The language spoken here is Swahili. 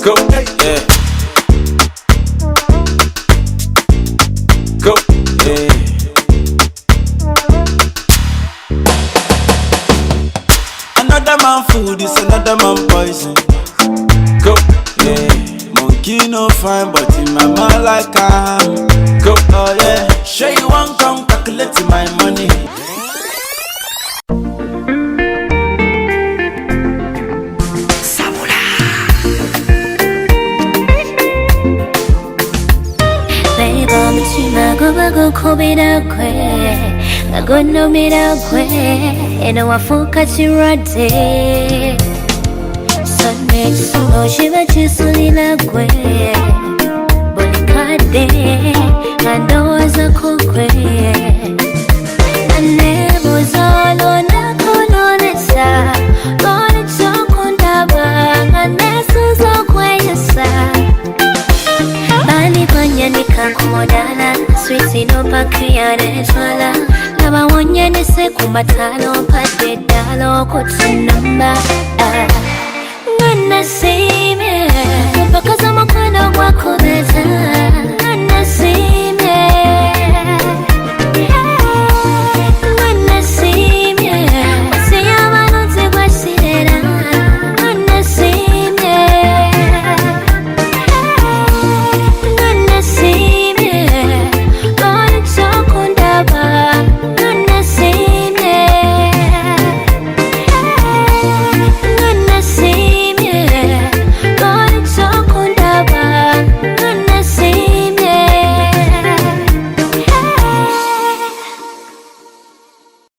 Go, yeah. Go, yeah. Another man food is another man poison. Go, yeah. Monkey no fine, but in my mind like I'm. Go, oh yeah. Sure you won't come calculate my money. Go kobera kwe Nagono mira kwe Eno wafuka chirade Sunday Suno shiva chisulila kwe Bolikade Nandoza kukwe Anebo zolo nakolonesa Lone chokundaba Anesu zokwe yasa Bani kwanya nikakumodana Swisi no pakiyane swala Laba wonye nise kumbatalo Pate dalo kutsu namba Ngana sime Mpaka zama